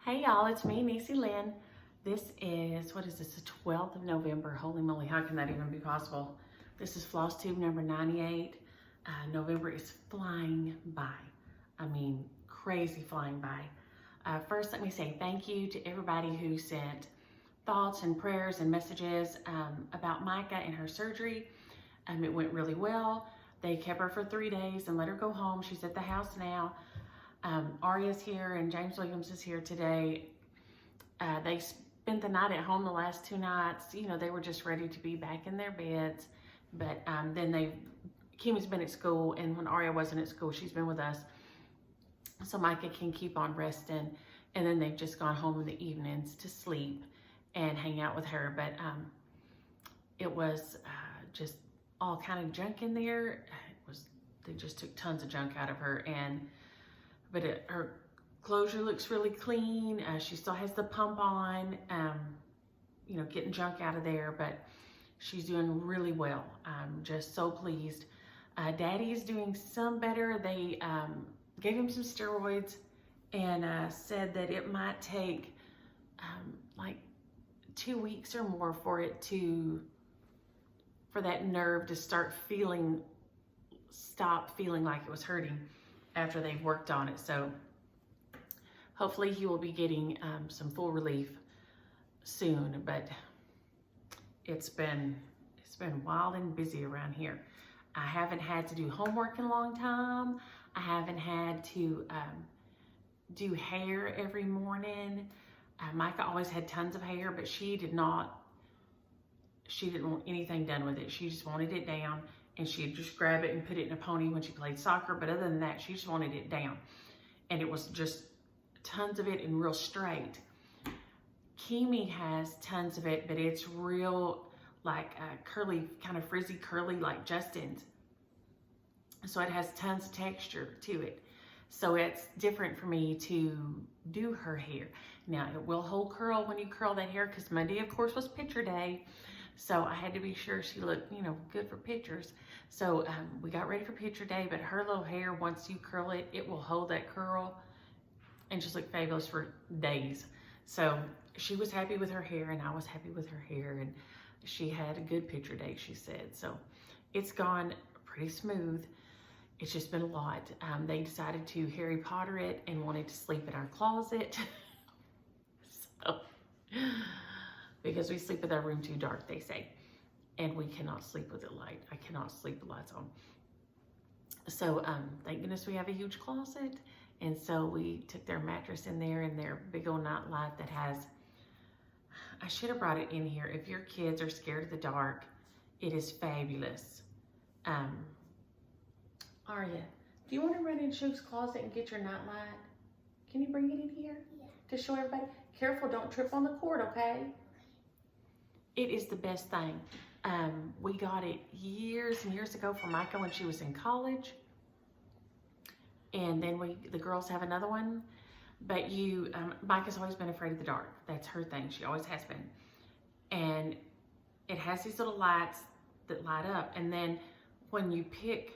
Hey y'all, it's me, Niecielynn. This is, what is this, the 12th of November. Holy moly, how can that even be possible? This is Flosstube number 98. November is flying by. I mean, crazy flying by. First, let me say thank you to everybody who sent thoughts and prayers and messages about Micah and her surgery. It went really well. They kept her for 3 days and let her go home. She's at the house now. Aria's here and James Williams is here today. They spent the night at home the last 2 nights. You know, they were just ready to be back in their beds. But then Kimmy's been at school, and when Aria wasn't at school, she's been with us. So Micah can keep on resting. And then they've just gone home in the evenings to sleep and hang out with her. But it was just all kind of junk in there. They just took tons of junk out of her, but her closure looks really clean. She still has the pump on, you know, getting junk out of there, but she's doing really well. I'm just so pleased. Daddy is doing some better. They gave him some steroids and said that it might take like 2 weeks or more for that nerve to stop feeling like it was hurting after they've worked on it. So hopefully he will be getting some full relief soon, but it's been wild and busy around here. I haven't had to do homework in a long time. I haven't had to do hair every morning. Micah always had tons of hair, but she didn't want anything done with it. She just wanted it down, and she'd just grab it and put it in a pony when she played soccer. But other than that, she just wanted it down. And it was just tons of it and real straight. Kimmy has tons of it, but it's real like curly, kind of frizzy curly like Justin's. So it has tons of texture to it. So it's different for me to do her hair. Now, it will hold curl when you curl that hair, because Monday, of course, was picture day. So I had to be sure she looked, you know, good for pictures. So we got ready for picture day, but her little hair, once you curl it, it will hold that curl and just look fabulous for days. So she was happy with her hair, and I was happy with her hair, and she had a good picture day, she said. So it's gone pretty smooth. It's just been a lot. They decided to Harry Potter it and wanted to sleep in our closet. So, because we sleep with our room too dark, they say. And we cannot sleep with it light. I cannot sleep with lights on. So thank goodness we have a huge closet. And so we took their mattress in there and their big old night light that has, I should have brought it in here. If your kids are scared of the dark, it is fabulous. Aria, do you want to run in Shoop's closet and get your night light? Can you bring it in here? Yeah. To show everybody? Careful, don't trip on the cord, okay? It is the best thing. We got it years and years ago for Micah when she was in college. And then the girls have another one. But Micah's always been afraid of the dark. That's her thing. She always has been. And it has these little lights that light up. And then when you pick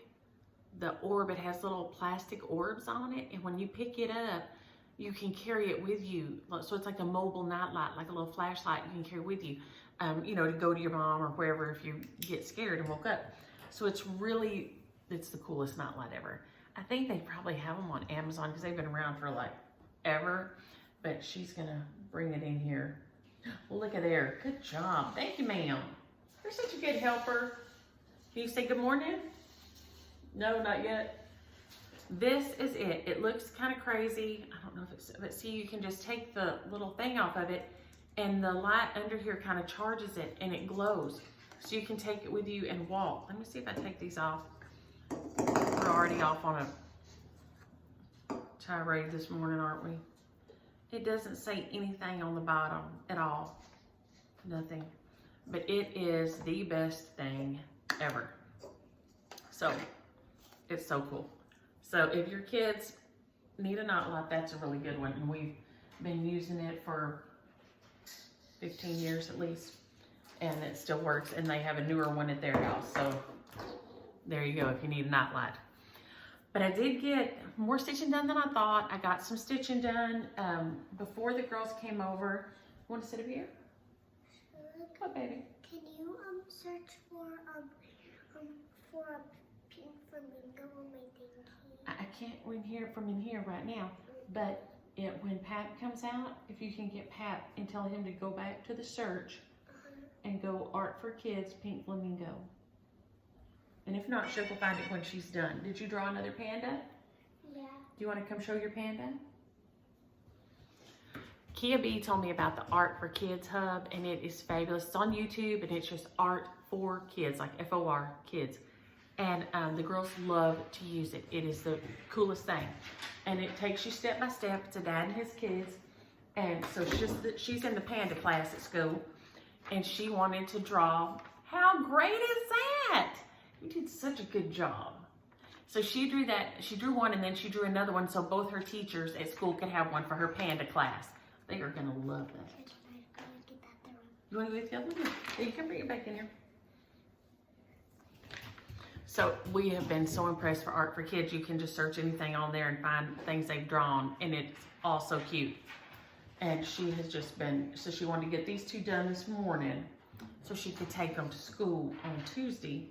the orb, it has little plastic orbs on it. And when you pick it up, you can carry it with you. So it's like a mobile night light, like a little flashlight you can carry with you. You know, to go to your mom or wherever if you get scared and woke up. So it's the coolest nightlight ever. I think they probably have them on Amazon because they've been around for like ever. But she's gonna bring it in here. Look at there. Good job. Thank you, ma'am. You're such a good helper. Can you say good morning? No, not yet. This is it. It looks kind of crazy. I don't know if it's, but see, you can just take the little thing off of it, and the light under here kind of charges it and it glows. So you can take it with you and walk. Let me see if I take these off. We're already off on a tirade this morning, aren't we? It doesn't say anything on the bottom at all. Nothing. But it is the best thing ever. So it's so cool. So if your kids need a nightlight, that's a really good one. And we've been using it for 15 years at least, and it still works. And they have a newer one at their house. So there you go if you need a nightlight. But I did get more stitching done than I thought. I got some stitching done before the girls came over. Want to sit over here? What, baby? Can you search for a pink flamingo on my thing? I can't win here from in here right now, but when Pat comes out, if you can get Pat and tell him to go back to the search and go Art for Kids Pink Flamingo. And if not, she'll go find it when she's done. Did you draw another panda? Yeah. Do you want to come show your panda? Kia B told me about the Art for Kids Hub, and it is fabulous. It's on YouTube, and it's just Art for Kids, like F-O-R, kids. And the girls love to use it. It is the coolest thing. And it takes you step by step. It's a dad and his kids. And so she's in the panda class at school, and she wanted to draw. How great is that? You did such a good job. So she drew that, she drew one and then she drew another one so both her teachers at school could have one for her panda class. They are gonna love that. You wanna go get the other one? Yeah, you can bring it back in here. So we have been so impressed for Art for Kids. You can just search anything on there and find things they've drawn, and it's all so cute. And she has just been, so she wanted to get these two done this morning so she could take them to school on Tuesday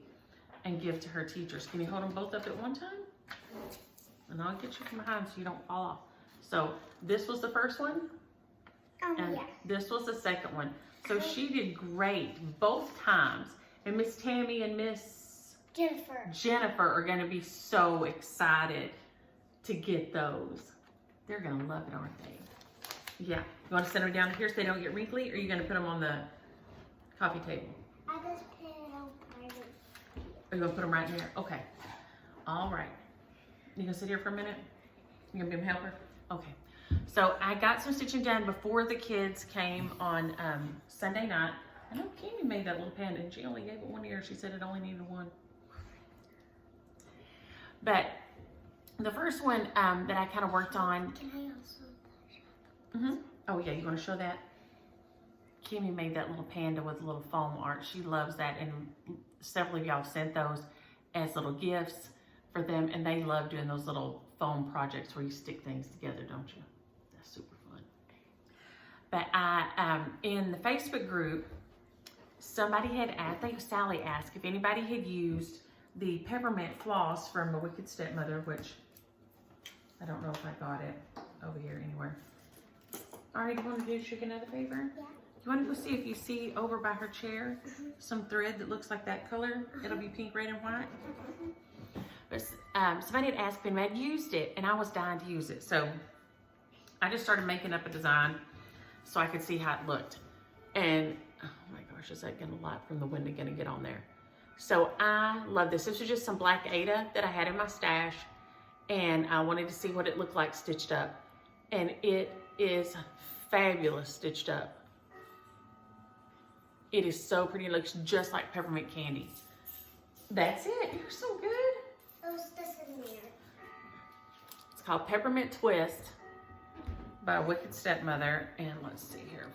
and give to her teachers. Can you hold them both up at one time? And I'll get you from behind so you don't fall off. So this was the first one, and yeah. this was the second one. So she did great both times. And Miss Tammy and Miss Jennifer are gonna be so excited to get those. They're gonna love it, aren't they? Yeah. You wanna set them down here so they don't get wrinkly, or are you gonna put them on the coffee table? I just put it on private. Are you gonna put them right in here? Okay. All right. You gonna sit here for a minute? You gonna be my helper? Okay. So I got some stitching done before the kids came on Sunday night. I know Kimmy made that little panda, and she only gave it 1 ear. She said it only needed one. But the first one that I kind of worked on. Can I also? Oh yeah, you want to show that? Kimmy made that little panda with a little foam art. She loves that, and several of y'all sent those as little gifts for them, and they love doing those little foam projects where you stick things together, don't you? That's super fun. But I, in the Facebook group, somebody had asked, I think Sally asked if anybody had used the peppermint floss from the Wicked Stepmother, which I don't know if I got it over here anywhere. All right, you want to do us another favor? Yeah. You want to go see if you see over by her chair some thread that looks like that color? It'll be pink, red, and white. But somebody had asked me, and I'd used it, and I was dying to use it. So I just started making up a design so I could see how it looked. And oh my gosh, is that light from the window gonna get on there? So I love this. This was just some black Ada that I had in my stash, and I wanted to see what it looked like stitched up. And it is fabulous stitched up. It is so pretty. It looks just like peppermint candy. That's it. You're so good. What's this in there? It's called Peppermint Twist by Wicked Stepmother. And let's see here.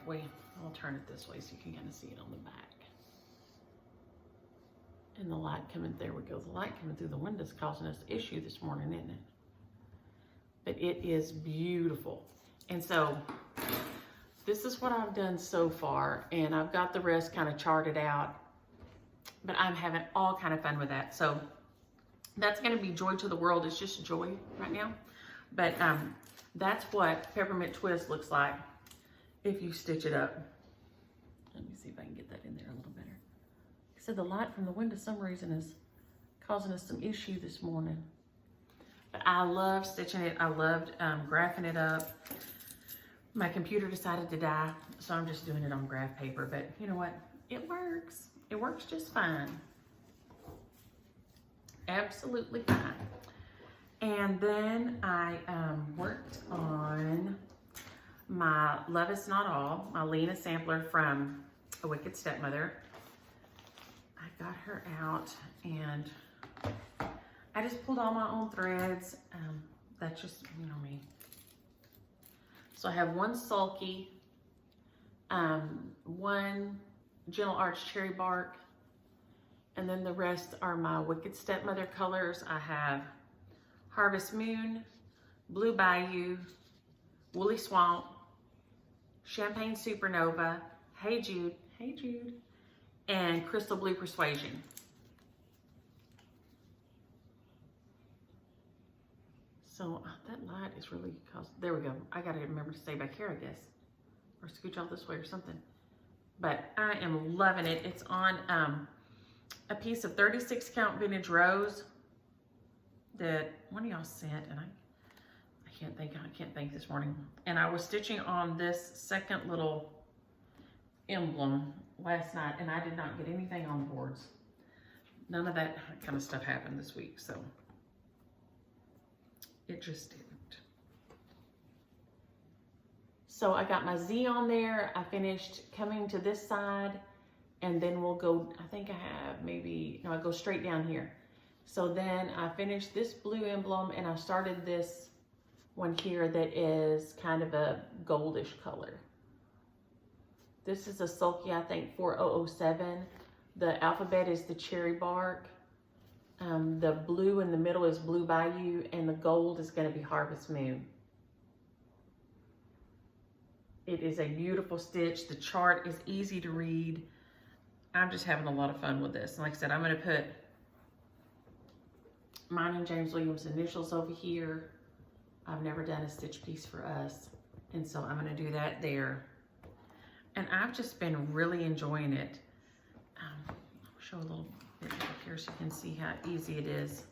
I'll turn it this way so you can kind of see it on the back. And the light coming, there we go. The light coming through the window is causing us issue this morning, isn't it? But it is beautiful. And so this is what I've done so far, and I've got the rest kind of charted out, but I'm having all kind of fun with that. So that's going to be Joy to the World. It's just Joy right now. But that's what Peppermint Twist looks like if you stitch it up. Let me see if I can get that in there a little better. So the light from the window, some reason, is causing us some issue this morning. But I love stitching it. I loved graphing it up. My computer decided to die, so I'm just doing it on graph paper. But you know what? It works. It works just fine. Absolutely fine. And then I worked on my Love Is Not All, my Lena sampler from A Wicked Stepmother. I got her out, and I just pulled all my own threads. That's just, you know, me. So I have one sulky, one gentle arch cherry bark, and then the rest are my Wicked Stepmother colors. I have Harvest Moon, Blue Bayou, Woolly Swamp, Champagne Supernova, Hey Jude, and Crystal Blue Persuasion. So that light is really, there we go. I gotta remember to stay back here, I guess. Or scooch out this way or something. But I am loving it. It's on a piece of 36 count vintage rose that one of y'all sent, and I can't think this morning. And I was stitching on this second little emblem last night, and I did not get anything on the boards. None of that kind of stuff happened this week, so it just didn't. So I got my Z on there. I finished coming to this side, and then we'll go, I think I have maybe, no, I go straight down here. So then I finished this blue emblem, and I started this one here that is kind of a goldish color. This is a sulky, I think 4007. The alphabet is the cherry bark. The blue in the middle is Blue Bayou, and the gold is going to be Harvest Moon. It is a beautiful stitch. The chart is easy to read. I'm just having a lot of fun with this. And like I said, I'm going to put mine and James Williams' initials over here. I've never done a stitch piece for us, and so I'm going to do that there. And I've just been really enjoying it. I'll show a little bit back here so you can see how easy it is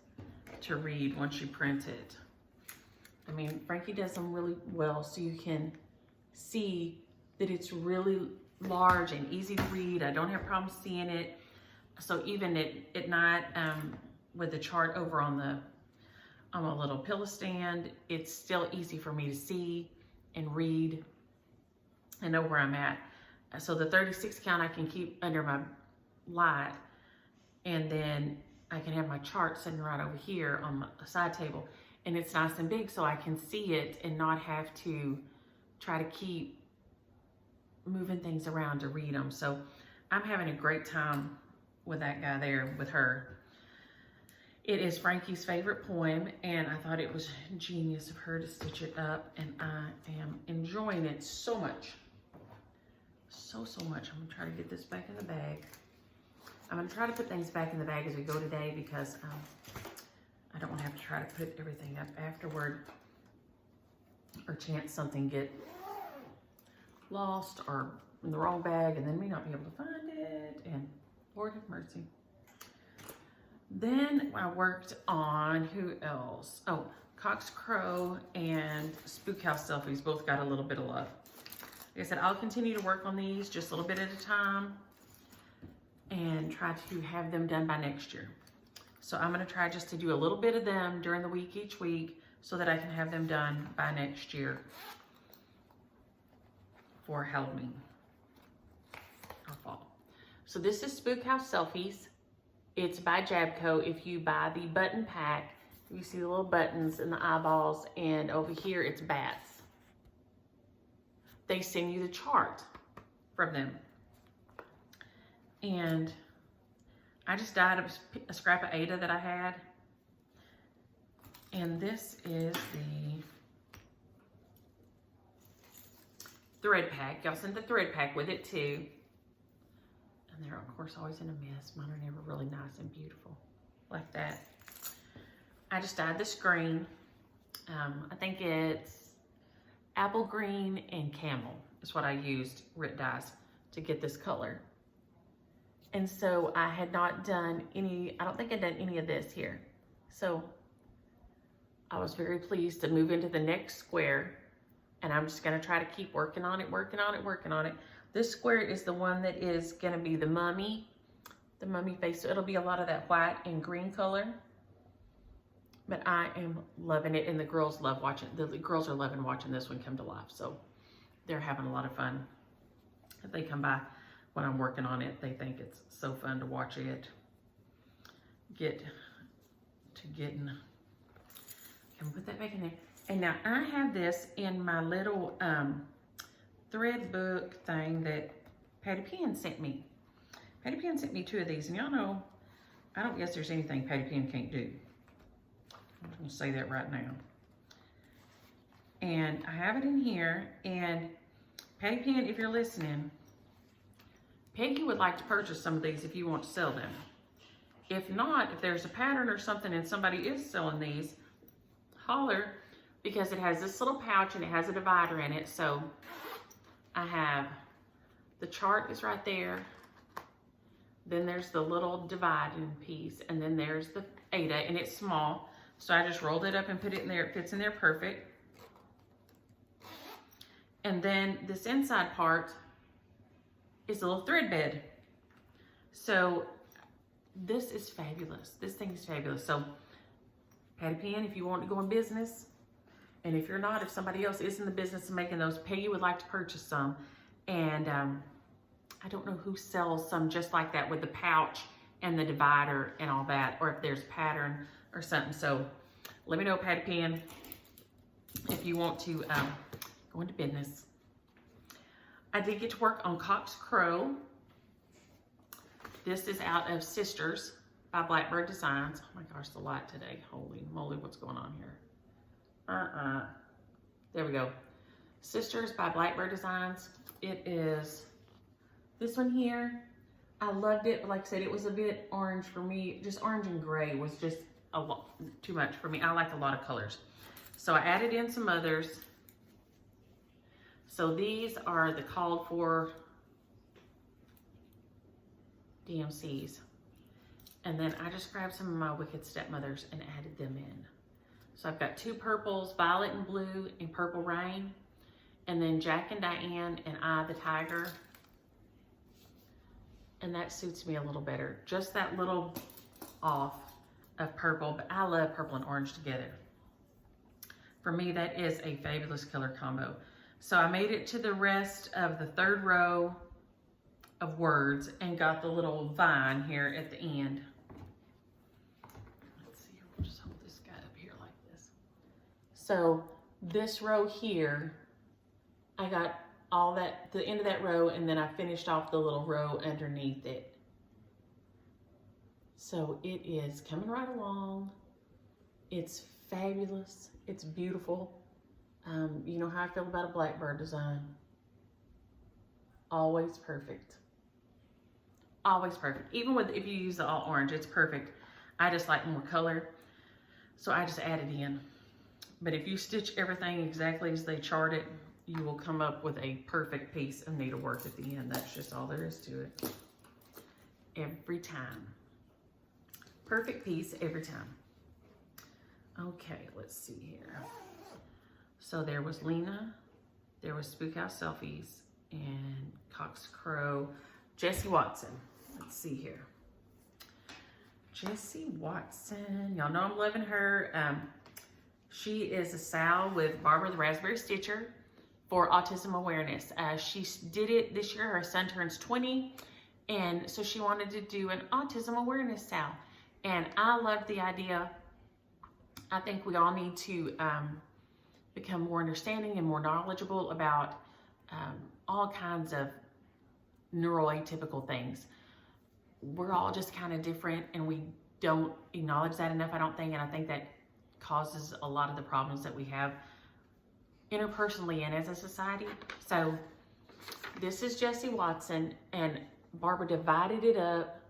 to read once you print it. I mean, Frankie does them really well, so you can see that it's really large and easy to read. I don't have problems seeing it. So even at night, with the chart over on a little pillow stand, it's still easy for me to see and read and know where I'm at. So the 36 count I can keep under my light, and then I can have my chart sitting right over here on my side table, and it's nice and big so I can see it and not have to try to keep moving things around to read them. So I'm having a great time with that guy there, with her. It is Frankie's favorite poem, and I thought it was genius of her to stitch it up, and I am enjoying it so much. So much. I'm gonna try to get this back in the bag. I'm gonna try to put things back in the bag as we go today, because I don't wanna have to try to put everything up afterward, or chance something get lost or in the wrong bag and then me not be able to find it, and Lord have mercy. Then I worked on, who else? Oh, Cox Crow and Spookhouse Selfies both got a little bit of love. Like I said, I'll continue to work on these just a little bit at a time and try to have them done by next year. So I'm gonna try just to do a little bit of them during the week, each week, so that I can have them done by next year for Halloween or fall. So this is Spookhouse Selfies. It's by JABCO. If you buy the button pack, you see the little buttons and the eyeballs, and over here it's bats. They send you the chart from them. And I just dyed a scrap of Ada that I had. And this is the thread pack. Y'all sent the thread pack with it too. And they're of course always in a mess. Mine are never really nice and beautiful like that. I just dyed this green. I think it's apple green and camel is what I used, RIT dyes, to get this color. And so I had not done any, I don't think I'd done any of this here. So I was very pleased to move into the next square, and I'm just gonna try to keep working on it. This square is the one that is gonna be the mummy face. So it'll be a lot of that white and green color. But I am loving it, and the girls love watching, the girls are loving watching this one come to life. So they're having a lot of fun. If they come by when I'm working on it, they think it's so fun to watch it get to getting. Can we put that back in there? And now I have this in my little thread book thing that Patty Penn sent me. Patty Penn sent me 2 of these, and y'all know, I don't guess there's anything Patty Penn can't do. I'm going to say that right now. And I have it in here. And Patty Pan, if you're listening, Peggy would like to purchase some of these if you want to sell them. If not, if there's a pattern or something and somebody is selling these, holler, because it has this little pouch and it has a divider in it. So I have the chart is right there. Then there's the little dividing piece, and then there's the Ada, and it's small. So I just rolled it up and put it in there. It fits in there perfect. And then this inside part is a little thread bed. So this is fabulous. This thing is fabulous. So Patty Pan, if you want to go in business, and if you're not, if somebody else is in the business of making those, Peggy would like to purchase some. And I don't know who sells some just like that with the pouch and the divider and all that, or if there's pattern or something. So let me know, Patty Pan, if you want to go into business. I did get to work on Cox Crow. This is out of Sisters by Blackbird Designs. Oh my gosh, the light today. Holy moly, what's going on here? There we go. Sisters by Blackbird Designs. It is this one here. I loved it, but like I said, it was a bit orange for me. Just orange and gray was just a lot too much for me. I like a lot of colors. So I added in some others. So these are the called for DMCs. And then I just grabbed some of my Wicked Stepmothers and added them in. So I've got two purples, Violet and Blue and Purple Rain. And then Jack and Diane and I, the Tiger. And that suits me a little better. Just that little off of purple, but I love purple and orange together. For me, that is a fabulous color combo. So I made it to the rest of the third row of words and got the little vine here at the end. Let's see, we'll just hold this guy up here like this. So this row here, I got all that, the end of that row, and then I finished off the little row underneath it. So it is coming right along. It's fabulous. It's beautiful. You know how I feel about a Blackbird design. Always perfect. Always perfect. Even with, if you use the all orange, it's perfect. I just like more color, so I just added in. But if you stitch everything exactly as they chart it, you will come up with a perfect piece of needlework at the end. That's just all there is to it. Every time. Perfect piece every time. Okay, let's see here. So there was Lena, there was Spookhouse Selfies, and Cox Crow, Jessie Watson. Let's see here. Jessie Watson, y'all know I'm loving her. She is a Sal with Barbara the Raspberry Stitcher for autism awareness. She did it this year. Her son turns 20, and so she wanted to do an autism awareness Sal. And I loved the idea. I think we all need to become more understanding and more knowledgeable about all kinds of neuroatypical things. We're all just kind of different, and we don't acknowledge that enough, I don't think, and I think that causes a lot of the problems that we have interpersonally and as a society. So this is Jessie Watson, and Barbara divided it up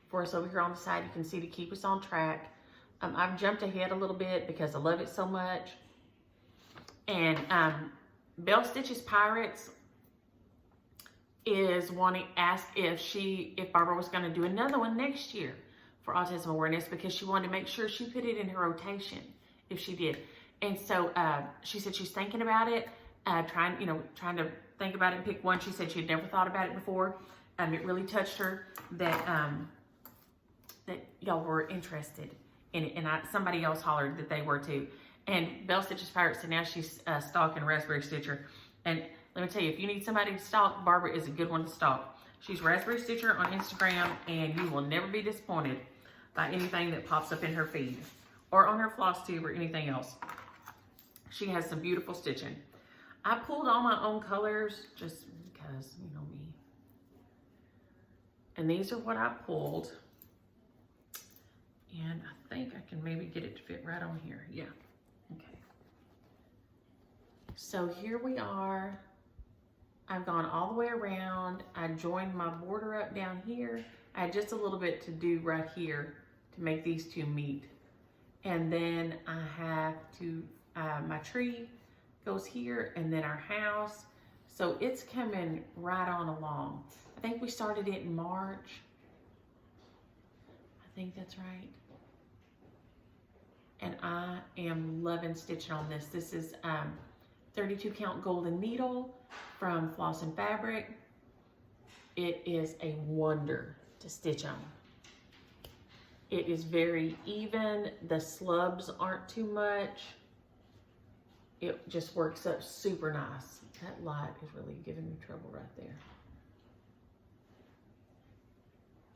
for us over here on the side. You can see to keep us on track. I've jumped ahead a little bit because I love it so much. And Belle Stitches Pirates is wanting, asked if Barbara was going to do another one next year for autism awareness, because she wanted to make sure she put it in her rotation if she did. And so she said she's thinking about it, trying to think about it and pick one. She said she had never thought about it before. It really touched her that that y'all were interested in it, and somebody else hollered that they were too. And Belle Stitches Pirates, and now she's stalking Raspberry Stitcher. And let me tell you, if you need somebody to stalk, Barbara is a good one to stalk. She's Raspberry Stitcher on Instagram, and you will never be disappointed by anything that pops up in her feed or on her Flosstube or anything else. She has some beautiful stitching. I pulled all my own colors just because, you know me. And these are what I pulled. And I think I can maybe get it to fit right on here. Yeah, okay. So here we are. I've gone all the way around. I joined my border up down here. I had just a little bit to do right here to make these two meet. And then I have to, my tree goes here, and then our house. So it's coming right on along. I think we started it in March. I think that's right. And I am loving stitching on this. This is 32 count golden needle from Floss and Fabric. It is a wonder to stitch on. It is very even. The slubs aren't too much. It just works up super nice. That light is really giving me trouble right there.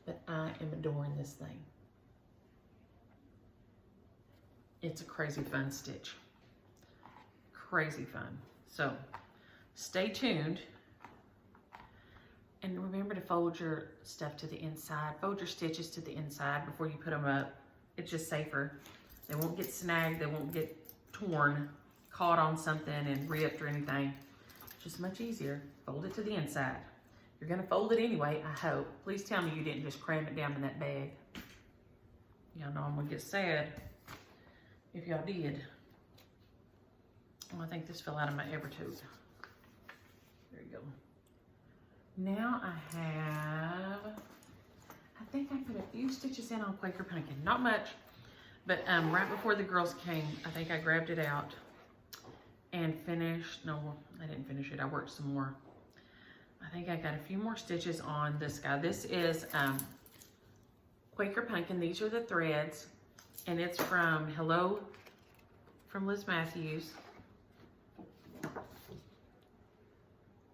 But I am adoring this thing. It's a crazy fun stitch. Crazy fun. So stay tuned. And remember to fold your stuff to the inside. Fold your stitches to the inside before you put them up. It's just safer. They won't get snagged. They won't get torn, caught on something and ripped or anything. It's just much easier. Fold it to the inside. You're gonna fold it anyway, I hope. Please tell me you didn't just cram it down in that bag. Y'all know I'm gonna get sad if y'all did. Oh, I think this fell out of my Evertote. There you go. Now I have, I think I put a few stitches in on Quaker Pumpkin. Not much, but right before the girls came, I think I grabbed it out and finished. No, I didn't finish it. I worked some more. I think I got a few more stitches on this guy. This is Quaker Pumpkin. These are the threads, and it's from Hello from Liz Matthews.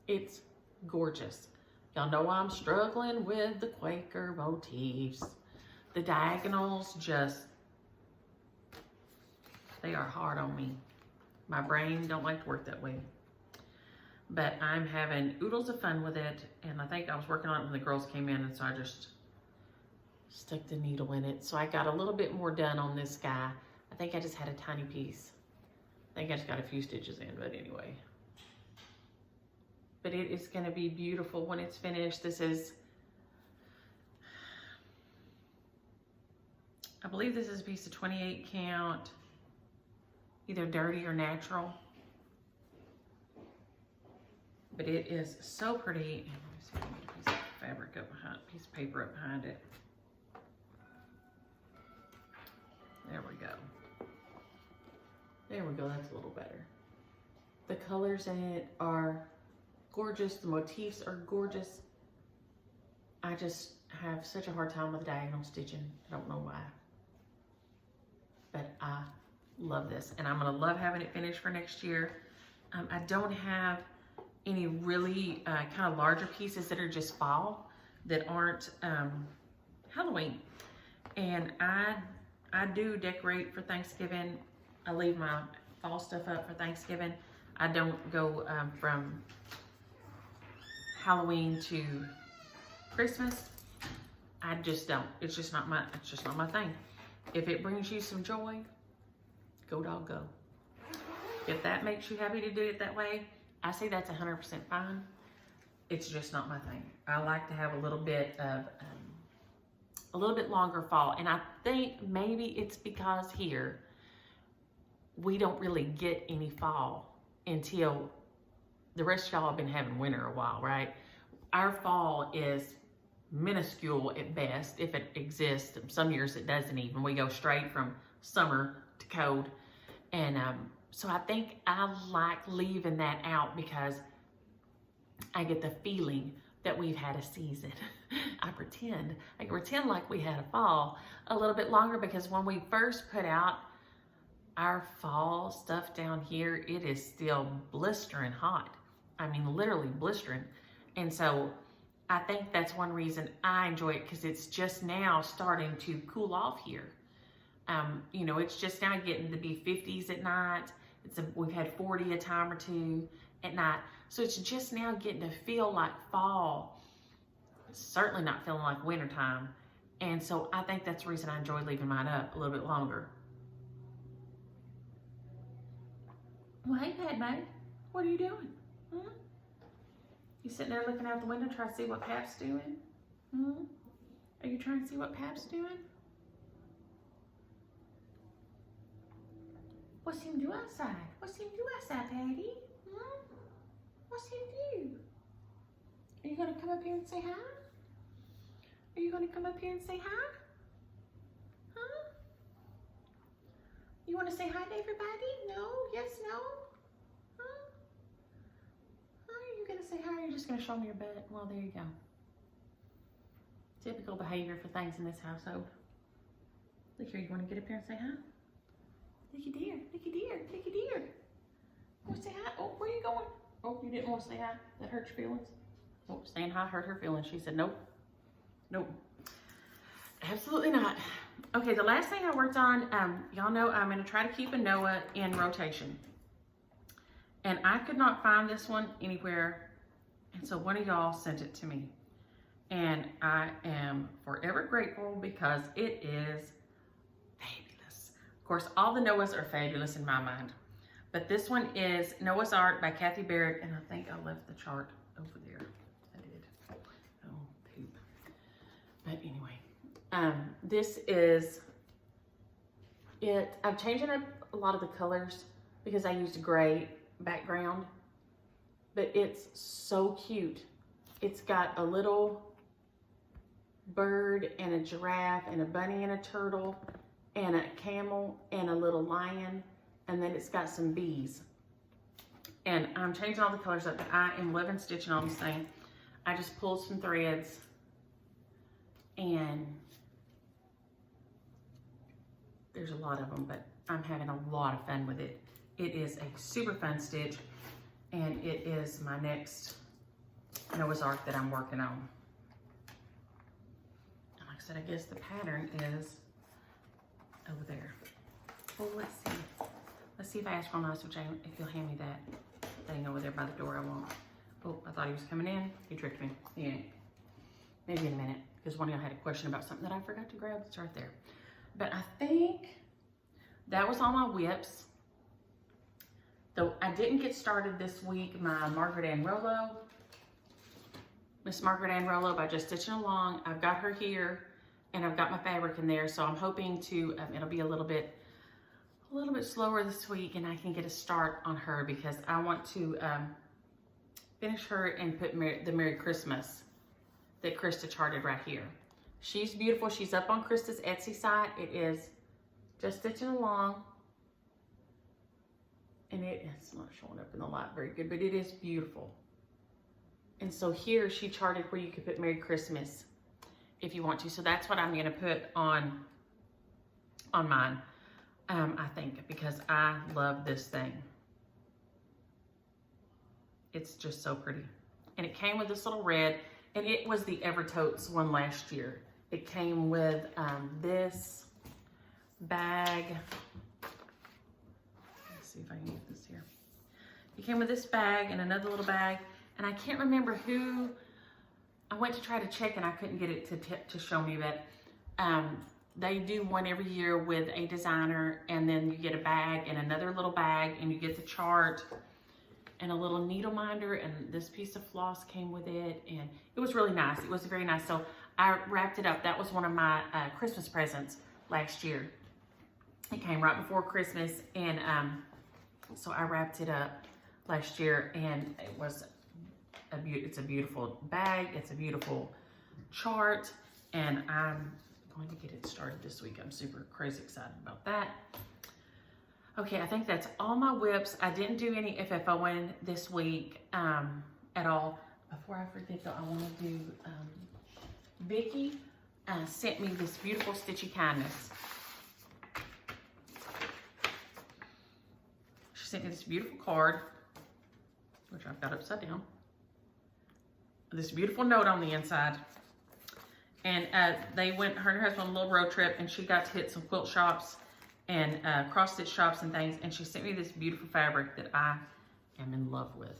It's gorgeous. Y'all know I'm struggling with the Quaker motifs. The diagonals just, they are hard on me. My brain don't like to work that way. But I'm having oodles of fun with it, and I think I was working on it when the girls came in, and so I just stuck the needle in it. So I got a little bit more done on this guy. I think I just had a tiny piece. I think I just got a few stitches in, but anyway. But it is gonna be beautiful when it's finished. This is, I believe this is a piece of 28 count, either dirty or natural. But it is so pretty. And let me see if I can get a piece of fabric up behind, piece of paper up behind it. There we go. There we go, that's a little better. The colors in it are gorgeous. The motifs are gorgeous. I just have such a hard time with diagonal stitching. I don't know why. But I love this. And I'm gonna love having it finished for next year. I don't have any really kind of larger pieces that are just fall, that aren't Halloween. And I do decorate for Thanksgiving. I leave my fall stuff up for Thanksgiving. I don't go from Halloween to Christmas. I just don't. It's just not my thing. If it brings you some joy, go dog go. If that makes you happy to do it that way, I say that's 100% fine. It's just not my thing. I like to have a little bit of, a little bit longer fall. And I think maybe it's because here, we don't really get any fall until the rest of y'all have been having winter a while, right? Our fall is minuscule at best, if it exists. Some years it doesn't even. We go straight from summer to cold. And so I think I like leaving that out because I get the feeling that we've had a season. I can pretend like we had a fall a little bit longer, because when we first put out our fall stuff down here, it is still blistering hot. I mean, literally blistering. And so I think that's one reason I enjoy it, because it's just now starting to cool off here. You know, it's just now getting to be 50s at night. We've had 40 a time or two at night. So it's just now getting to feel like fall. It's certainly not feeling like wintertime. And so I think that's the reason I enjoy leaving mine up a little bit longer. Well, hey, Padme, what are you doing? Hmm? You sitting there looking out the window trying to see what Pap's doing? Hmm? Are you trying to see what Pap's doing? What's him do outside? What's him do outside, Patty? Hmm? What's him do? Are you gonna come up here and say hi? Are you gonna come up here and say hi? Huh? You wanna say hi to everybody? No? Yes, no? Huh? Are you gonna say hi or are you just gonna show me your butt? Well, there you go. Typical behavior for things in this household. Look here, you wanna get up here and say hi? Looky dear, looky dear, looky dear. You wanna say hi? Oh, where are you going? Oh, you didn't want to say hi? That hurt your feelings? Oh, saying hi hurt her feelings. She said, nope. Nope. Absolutely not. Okay, the last thing I worked on, y'all know I'm going to try to keep a Noah in rotation. And I could not find this one anywhere. And so one of y'all sent it to me. And I am forever grateful because it is fabulous. Of course, all the Noahs are fabulous in my mind. But this one is Noah's Ark by Barrick. And I think I left the chart over there. I did. Oh, poop. But anyway, this is it. I'm changing up a lot of the colors because I used a gray background, but it's so cute. It's got a little bird and a giraffe and a bunny and a turtle and a camel and a little lion, and then it's got some bees. And I'm changing all the colors up, but I am loving stitching on this thing. I just pulled some threads and there's a lot of them, but I'm having a lot of fun with it. It is a super fun stitch, and it is my next Noah's Ark that I'm working on. And like I said, I guess the pattern is over there. Well, let's see. Let's see if I ask real nice if you'll hand me that thing over there by the door I want. Oh, I thought he was coming in. He tricked me. He ain't. Maybe in a minute, because one of y'all had a question about something that I forgot to grab. It's right there. But I think that was all my whips. Though I didn't get started this week, my Margaret Ann Rollo, Miss Margaret Ann Rollo by Just Stitching Along. I've got her here, and I've got my fabric in there, so I'm hoping to, it'll be a little bit slower this week, and I can get a start on her because I want to finish her and put the Merry Christmas that Krista charted right here. She's beautiful. She's up on Krista's Etsy site. It is Just Stitching Along. And it's not showing up in the light very good, but it is beautiful. And so here she charted where you could put Merry Christmas if you want to. So that's what I'm going to put on mine, I think, because I love this thing. It's just so pretty. And it came with this little red, and it was the Evertotes one last year. It came with this bag. Let's see if I can get this here. It came with this bag and another little bag, and I can't remember who. I went to try to check and I couldn't get it to show me, but they do one every year with a designer, and then you get a bag and another little bag, and you get the chart and a little needle minder, and this piece of floss came with it, and it was really nice. It was very nice. So I wrapped it up. That was one of my Christmas presents last year. It came right before Christmas, and so I wrapped it up last year, and it was it's a beautiful bag. It's a beautiful chart, and I'm going to get it started this week. I'm super crazy excited about that. Okay, I think that's all my whips. I didn't do any FFOing this week at all. Before I forget though, I want to do, Vicky sent me this beautiful Stitchy Kindness. She sent me this beautiful card, which I've got upside down. This beautiful note on the inside. And they went, her and her husband, on a little road trip, and she got to hit some quilt shops and cross stitch shops and things, and she sent me this beautiful fabric that I am in love with.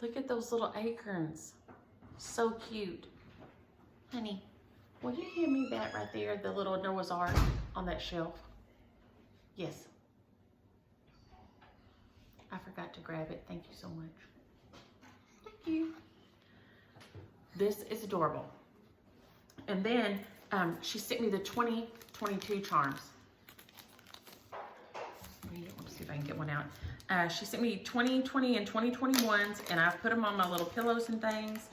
Look at those little acorns. So cute. Honey, Will you give me that right there, the little Noah's Ark on that shelf? Yes. I forgot to grab it. Thank you so much. Thank you. This is adorable. And then she sent me the 2022 charms. Let's see if I can get one out. She sent me 2020 and 2021s, and I've put them on my little pillows and things,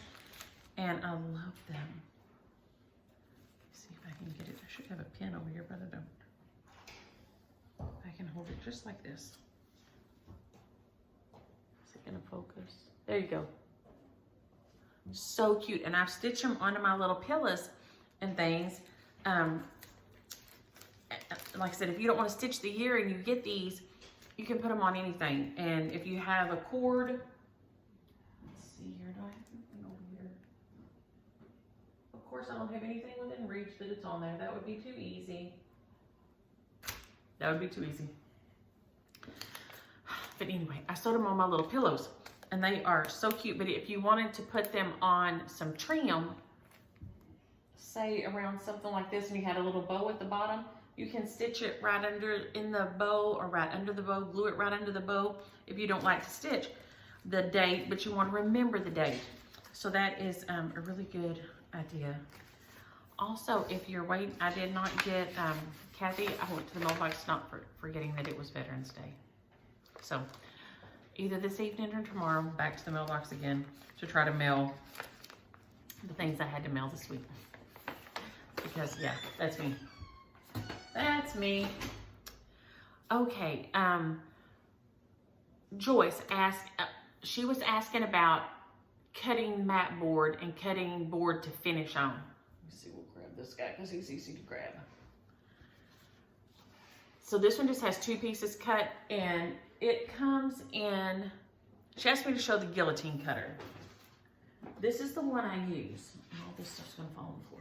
and I love them. Let's see if I can get it. I should have a pen over here, but I don't. I can hold it just like this. Is it gonna focus? There you go. So cute, and I've stitched them onto my little pillows and things. Like I said, if you don't want to stitch the ear and you get these, you can put them on anything. And if you have a cord, let's see here, do I have anything over here? Of course, I don't have anything within reach that it's on there. That would be too easy. That would be too easy. But anyway, I sewed them on my little pillows, and they are so cute. But if you wanted to put them on some trim, say around something like this, and you had a little bow at the bottom, you can stitch it right under in the bow, or right under the bow, glue it right under the bow if you don't like to stitch the date, but you want to remember the date. So that is a really good idea. Also, if you're waiting, I did not get, Kathy, I went to the mailbox not forgetting that it was Veterans Day. So either this evening or tomorrow, back to the mailbox again to try to mail the things I had to mail this week. Because yeah, that's me. That's me. Okay, Joyce asked, she was asking about cutting mat board and cutting board to finish on. Let me see, we'll grab this guy because he's easy to grab. So this one just has 2 pieces cut, and it comes in, she asked me to show the guillotine cutter. This is the one I use. All this stuff's gonna fall on the floor.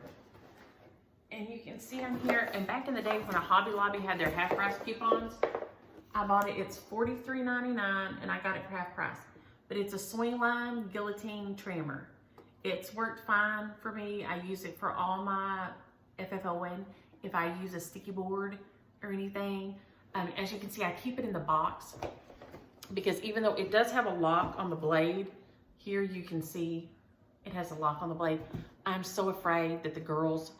And you can see on here, and back in the day when a Hobby Lobby had their half price coupons, I bought it, it's $43.99, and I got it for half price. But it's a swing line guillotine trimmer. It's worked fine for me. I use it for all my FFON. If I use a sticky board or anything, as you can see, I keep it in the box, because even though it does have a lock on the blade, here you can see it has a lock on the blade. I'm so afraid that the girls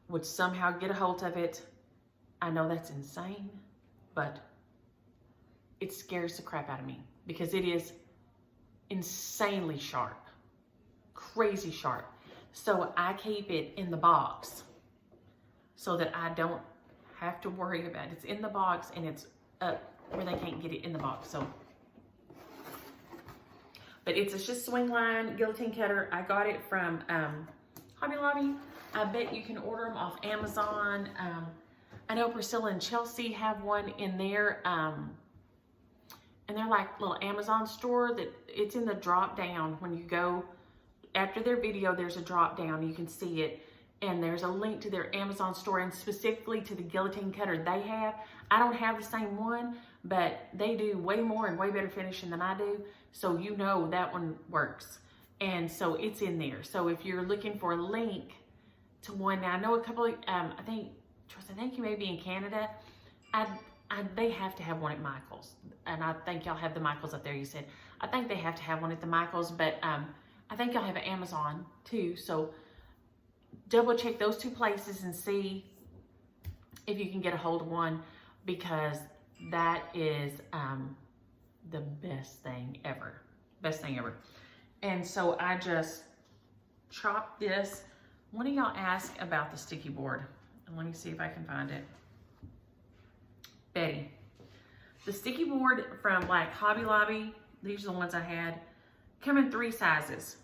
would somehow get a hold of it. I know that's insane, but it scares the crap out of me because it is insanely sharp, crazy sharp. So I keep it in the box so that I don't have to worry about it. It's in the box and it's up where they can't get it in the box. So, but it's a just swing line guillotine cutter. I got it from Hobby Lobby. I bet you can order them off Amazon. I know Priscilla and Chelsea have one in there, and they're like little Amazon store that it's in the drop down. When you go after their video, there's a drop down, you can see it, and there's a link to their Amazon store, and specifically to the guillotine cutter they have. I don't have the same one, but they do way more and way better finishing than I do, so you know that one works. And so it's in there. So if you're looking for a link to one, now I know a couple of, I think you may be in Canada. They have to have one at Michael's, and I think y'all have the Michael's up there. You said I think they have to have one at the Michael's, but I think y'all have an Amazon too. So double check those 2 places and see if you can get a hold of one, because that is the best thing ever. Best thing ever. And so I just chopped this. One of y'all asked about the sticky board, and let me see if I can find it. Betty. The sticky board from like Hobby Lobby, these are the ones I had, come in 3 sizes.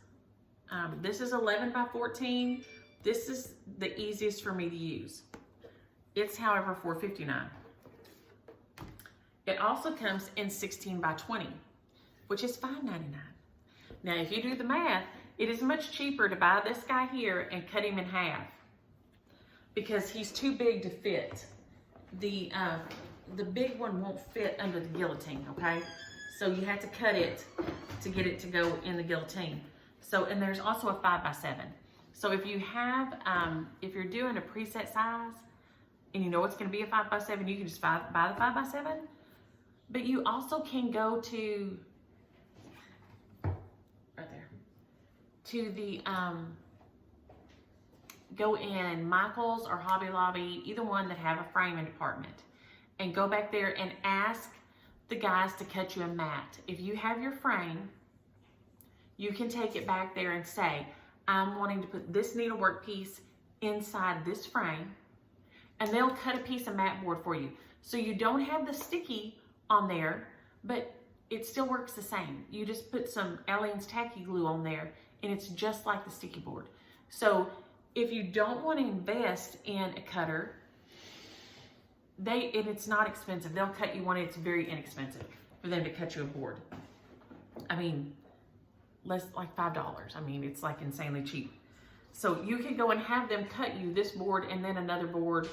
This is 11 by 14. This is the easiest for me to use. It's, however, $4.59. It also comes in 16 by 20, which is $5.99. Now, if you do the math, it is much cheaper to buy this guy here and cut him in half, because he's too big to fit. The big one won't fit under the guillotine, okay? So you have to cut it to get it to go in the guillotine. So, and there's also a 5 by 7. So if you have, if you're doing a preset size and you know it's going to be a 5x7, you can just buy the 5x7. But you also can go to, right there, to the, go in Michael's or Hobby Lobby, either one that have a framing department, and go back there and ask the guys to cut you a mat. If you have your frame, you can take it back there and say, I'm wanting to put this needlework piece inside this frame, and they'll cut a piece of mat board for you. So you don't have the sticky on there, but it still works the same. You just put some Aleene's tacky glue on there, and it's just like the sticky board. So if you don't want to invest in a cutter, and it's not expensive. They'll cut you one. It's very inexpensive for them to cut you a board. I mean, less like $5. I mean, it's like insanely cheap. So you can go and have them cut you this board and then another board,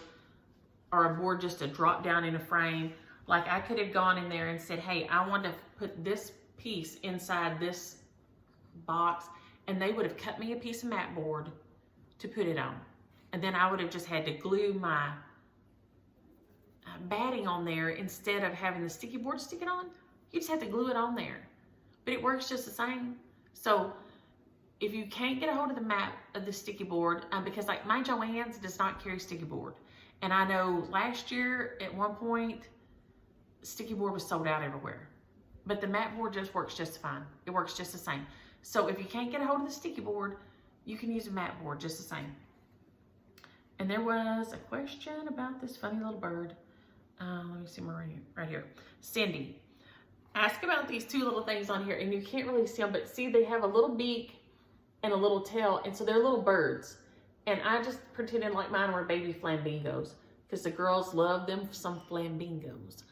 or a board just to drop down in a frame. Like I could have gone in there and said, hey, I want to put this piece inside this box, and they would have cut me a piece of mat board to put it on. And then I would have just had to glue my batting on there instead of having the sticky board stick it on. You just have to glue it on there. But it works just the same. So if you can't get a hold of the mat of the sticky board, because like my Joann's does not carry sticky board. And I know last year at one point, sticky board was sold out everywhere. But the mat board just works just fine. It works just the same. So if you can't get a hold of the sticky board, you can use a mat board just the same. And there was a question about this funny little bird. Let me see more right here. Cindy, ask about these two little things on here, and you can't really see them, but see they have a little beak and a little tail, and so they're little birds. And I just pretended like mine were baby flamingos, because the girls love them some flamingos.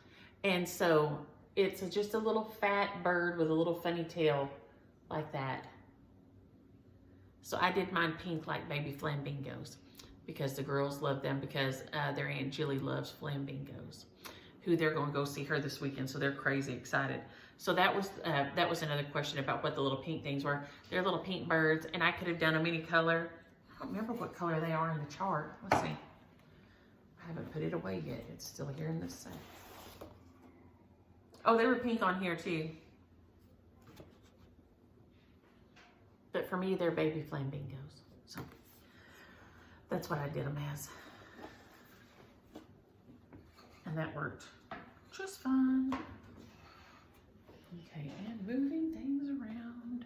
And so it's just a little fat bird with a little funny tail like that. So I did mine pink like baby flamingos, because the girls love them, because their Aunt Jilly loves flamingos, who they're going to go see her this weekend, so they're crazy excited. So that was another question about what the little pink things were. They're little pink birds, and I could have done them any color. I don't remember what color they are in the chart. Let's see. I haven't put it away yet. It's still here in this set. Oh, they were pink on here too. But for me, they're baby flamingos. So that's what I did them as. And that worked just fine. Okay, and moving things around.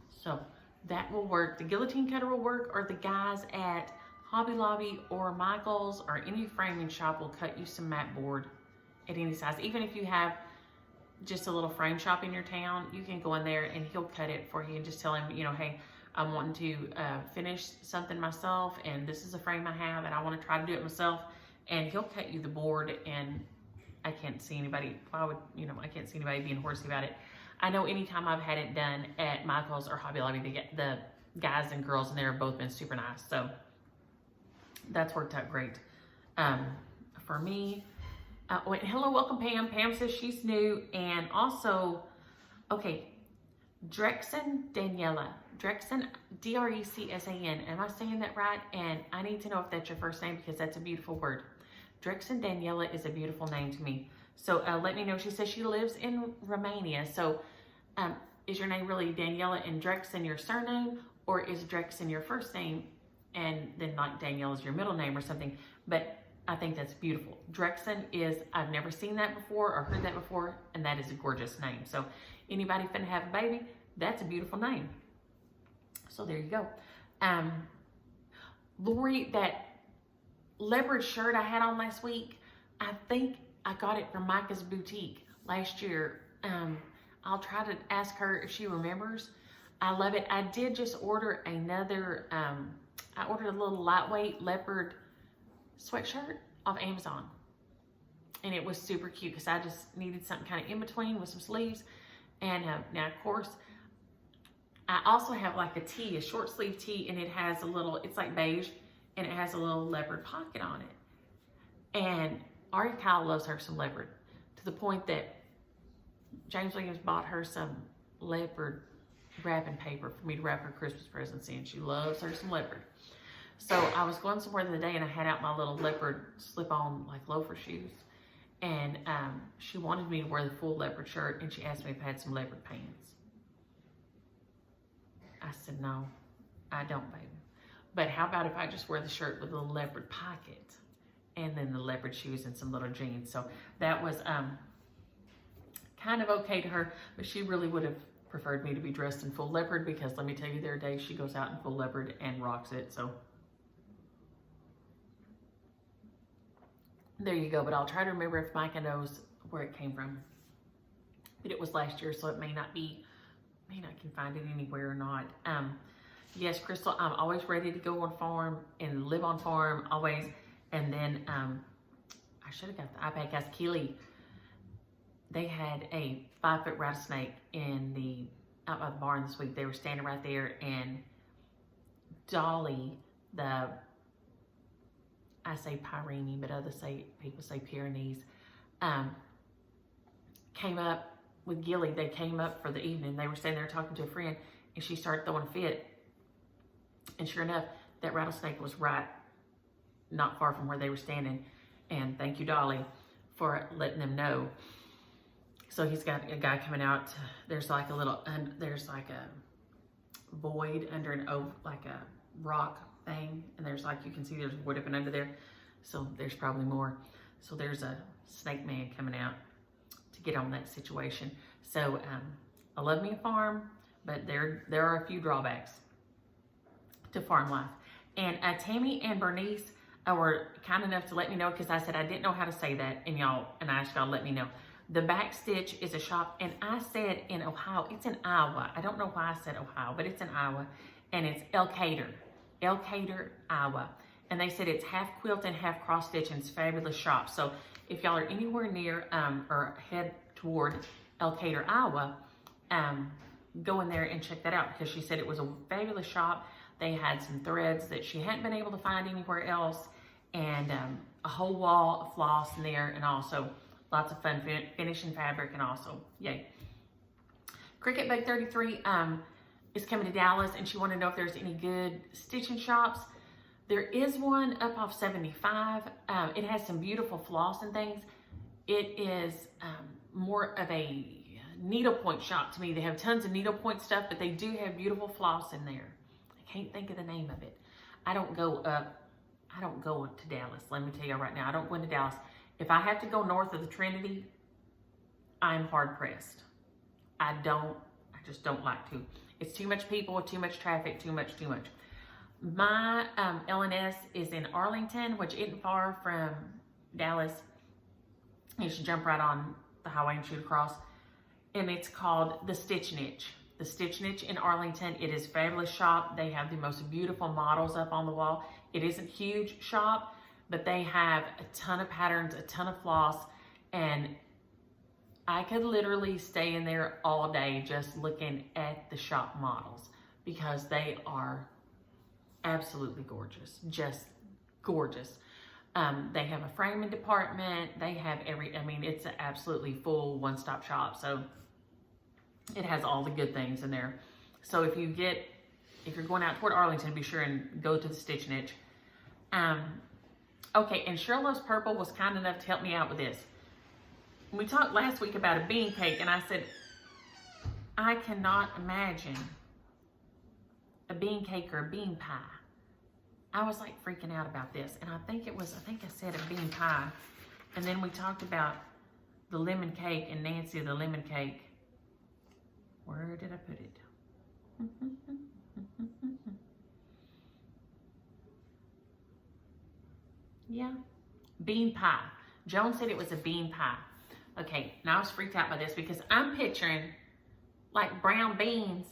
So that will work. The guillotine cutter will work, or the guys at Hobby Lobby or Michael's or any framing shop will cut you some mat board at any size. Even if you have just a little frame shop in your town, you can go in there and he'll cut it for you and just tell him, you know, hey, I'm wanting to finish something myself, and this is a frame I have, and I want to try to do it myself. And he'll cut you the board, and I can't see anybody, I can't see anybody being horsey about it. I know anytime I've had it done at Michael's or Hobby Lobby, the guys and girls in there have both been super nice. So that's worked out great for me. Hello, welcome Pam. Pam says she's new. And also, okay, Drexen Daniela. Drexen, D-R-E-C-S-A-N. Am I saying that right? And I need to know if that's your first name, because that's a beautiful word. Drexen Daniela is a beautiful name to me. So let me know. She says she lives in Romania. So is your name really Daniela and Drexen your surname, or is Drexen your first name and then like Danielle is your middle name or something? But I think that's beautiful. Drexen is, I've never seen that before or heard that before, and that is a gorgeous name. So anybody finna have a baby, that's a beautiful name. So there you go. Lori, that leopard shirt I had on last week, I think I got it from Micah's boutique last year. I'll try to ask her if she remembers. I love it. I did just order another, I ordered a little lightweight leopard sweatshirt off Amazon. And it was super cute, because I just needed something kind of in between with some sleeves. And now, of course, I also have like a tee, a short sleeve tee, and it has a little, it's like beige, and it has a little leopard pocket on it. And Ari Kyle loves her some leopard, to the point that James Williams bought her some leopard wrapping paper for me to wrap her Christmas presents in. She loves her some leopard. So I was going somewhere the other day and I had out my little leopard slip-on like loafer shoes. And she wanted me to wear the full leopard shirt and she asked me if I had some leopard pants. I said, no, I don't, baby. But how about if I just wear the shirt with a little leopard pocket and then the leopard shoes and some little jeans? So that was kind of okay to her, but she really would have preferred me to be dressed in full leopard because let me tell you, there are days she goes out in full leopard and rocks it. So there you go. But I'll try to remember if Micah knows where it came from. But it was last year, so it may not can find it anywhere or not. Yes, Crystal, I'm always ready to go on farm and live on farm, always. And then I should have got the iPad. Guys, Keely, they had a 5-foot rattlesnake out by the barn this week. They were standing right there, and Dolly, I say Pyrenees, but people say Pyrenees, came up with Gilly. They came up for the evening. They were standing there talking to a friend, and she started throwing a fit. And sure enough, that rattlesnake was right not far from where they were standing. And thank you, Dolly, for letting them know. So he's got a guy coming out. There's like a void under like a rock thing. And there's you can see there's wood up and under there. So there's probably more. So there's a snake man coming out to get on that situation. So I love me a farm, but there are a few drawbacks to farm life. And Tammy and Bernice were kind enough to let me know, because I said I didn't know how to say that, and I asked y'all to let me know. The Back Stitch is a shop, and I said in Ohio. It's in Iowa. I don't know why I said Ohio, but it's in Iowa, and it's Elkader, Iowa. And they said it's half quilt and half cross stitch, and it's a fabulous shop. So if y'all are anywhere near or head toward Elkader, Iowa, go in there and check that out, because she said it was a fabulous shop. They had some threads that she hadn't been able to find anywhere else, and a whole wall of floss in there, and also lots of fun finishing fabric, and also, yay. Cricket Bug 33 is coming to Dallas, and she wanted to know if there's any good stitching shops. There is one up off 75. It has some beautiful floss and things. It is more of a needlepoint shop to me. They have tons of needlepoint stuff, but they do have beautiful floss in there. I can't think of the name of it. I don't go to Dallas. Let me tell you right now, I don't go into Dallas. If I have to go north of the Trinity, I'm hard pressed. I just don't like to. It's too much people, too much traffic, too much. My LNS is in Arlington, which isn't far from Dallas. You should jump right on the highway and shoot across. And it's called the Stitch Niche. The Stitch Niche in Arlington. It is a fabulous shop. They have the most beautiful models up on the wall. It isn't a huge shop, but they have a ton of patterns, a ton of floss, and I could literally stay in there all day just looking at the shop models, because they are absolutely gorgeous, just gorgeous. They have a framing department. They have it's an absolutely full one-stop shop. So it has all the good things in there. So if you're going out toward Arlington, be sure and go to the Stitch Niche. Okay, and Cheryl Loves Purple was kind enough to help me out with this. We talked last week about a bean cake, and I said, I cannot imagine a bean cake or a bean pie. I was like freaking out about this, and I think I said a bean pie, and then we talked about the lemon cake and Nancy the lemon cake. Where did I put it? Yeah, bean pie. Joan said it was a bean pie. Okay, now I was freaked out by this because I'm picturing like brown beans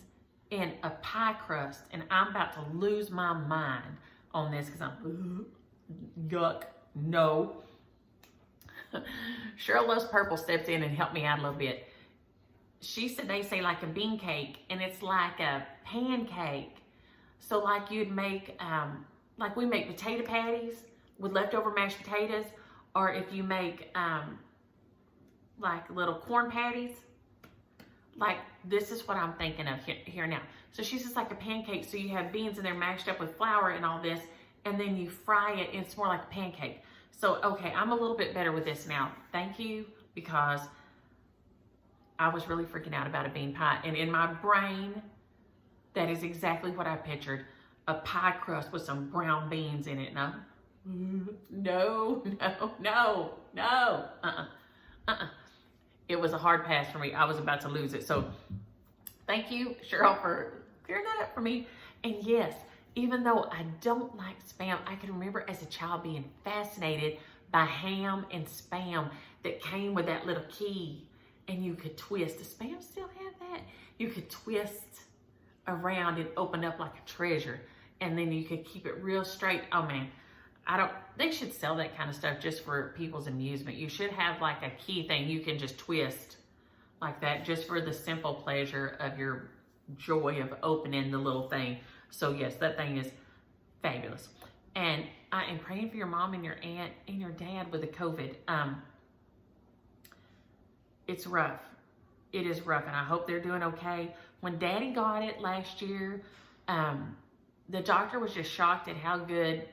in a pie crust, and I'm about to lose my mind on this because I'm yuck, no. Cheryl Loves Purple stepped in and helped me out a little bit. She said they say like a bean cake, and it's like a pancake. So like you'd make, like we make potato patties with leftover mashed potatoes, or if you make like little corn patties like this is what I'm thinking of here now. So she's just like a pancake. So you have beans and they're mashed up with flour and all this, and then you fry it and it's more like a pancake. So, okay, I'm a little bit better with this now. Thank you, because I was really freaking out about a bean pie. And in my brain, that is exactly what I pictured. A pie crust with some brown beans in it. And I'm, no. It was a hard pass for me. I was about to lose it. So thank you, Cheryl, for clearing that up for me. And yes, even though I don't like Spam, I can remember as a child being fascinated by ham and Spam that came with that little key, and you could twist. Does Spam still have that? You could twist around and open up like a treasure, and then you could keep it real straight. Oh man, they should sell that kind of stuff just for people's amusement. You should have like a key thing you can just twist like that, just for the simple pleasure of your joy of opening the little thing. So yes, that thing is fabulous. And I am praying for your mom and your aunt and your dad with the COVID. It's rough. It is rough, and I hope they're doing okay. When Daddy got it last year, the doctor was just shocked at how good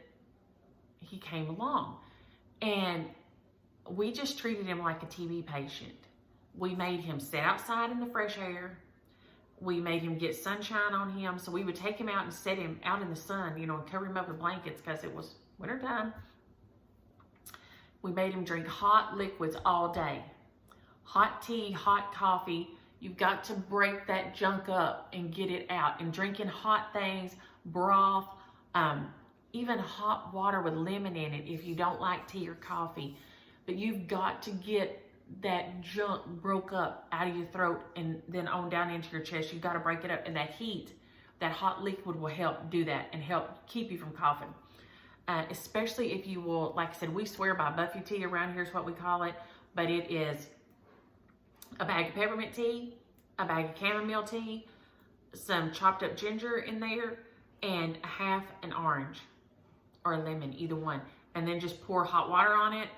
he came along. And we just treated him like a TB patient. We made him sit outside in the fresh air. We made him get sunshine on him. So we would take him out and set him out in the sun, and cover him up with blankets because it was wintertime. We made him drink hot liquids all day. Hot tea, hot coffee. You've got to break that junk up and get it out. And drinking hot things, broth, even hot water with lemon in it if you don't like tea or coffee. But you've got to get that junk broke up out of your throat and then on down into your chest. You've got to break it up, and that heat, that hot liquid will help do that and help keep you from coughing. Especially if you will, like I said, we swear by Buffy tea around here is what we call it, but it is a bag of peppermint tea, a bag of chamomile tea, some chopped up ginger in there, and half an orange or a lemon, either one. And then just pour hot water on it.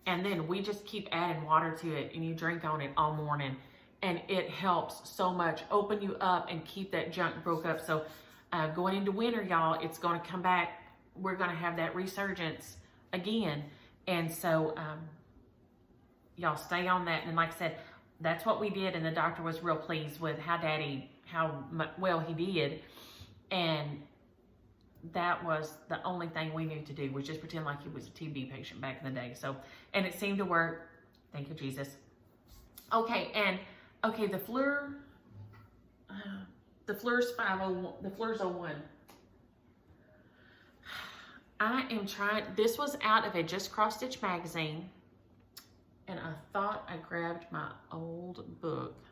And then we just keep adding water to it, and you drink on it all morning. And it helps so much open you up and keep that junk broke up. So going into winter, y'all, it's going to come back. We're going to have that resurgence again. And so y'all stay on that. And like I said, that's what we did. And the doctor was real pleased with how well he did. And that was the only thing we knew to do, was just pretend like he was a TB patient back in the day. So, and it seemed to work. Thank you, Jesus. Okay, the Fleur, the Fleur's 501, the Fleur's 01. I am trying, this was out of a Just Cross Stitch magazine, and I thought I grabbed my old book.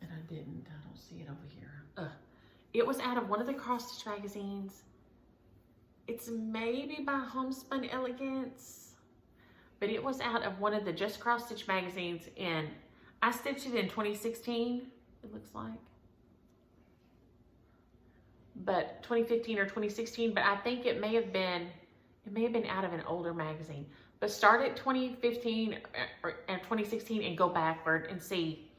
And I didn't. I don't see it over here. It was out of one of the cross stitch magazines. It's maybe by Homespun Elegance, but it was out of one of the Just Cross Stitch magazines, and I stitched it in 2016, it looks like. But 2015 or 2016, but I think it may have been out of an older magazine. But start at 2015 or 2016 and go backward and see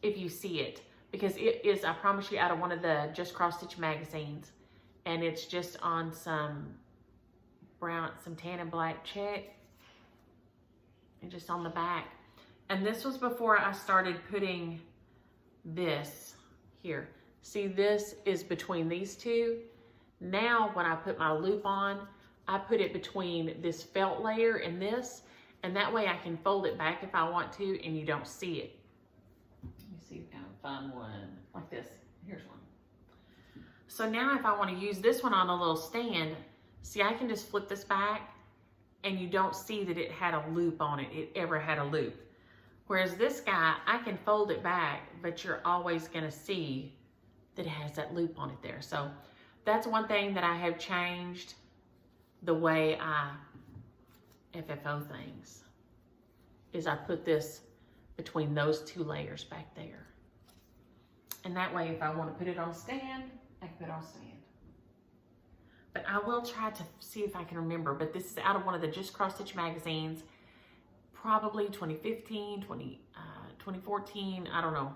if you see it, because it is, I promise you, out of one of the Just Cross Stitch magazines, and it's just on some tan and black check, and just on the back. And this was before I started putting this here. See, this is between these two. Now when I put my loop on, I put it between this felt layer and this, and that way I can fold it back if I want to, and you don't see it. See if I can find one like this. Here's one. So now if I want to use this one on a little stand, see, I can just flip this back and you don't see that it had a loop on it. It ever had a loop. Whereas this guy, I can fold it back, but you're always going to see that it has that loop on it there. So that's one thing that I have changed the way I FFO things, is I put this between those two layers back there. And that way, if I want to put it on stand, I can put it on stand. But I will try to see if I can remember. But this is out of one of the Just Cross Stitch magazines. probably 2015, 2014, I don't know,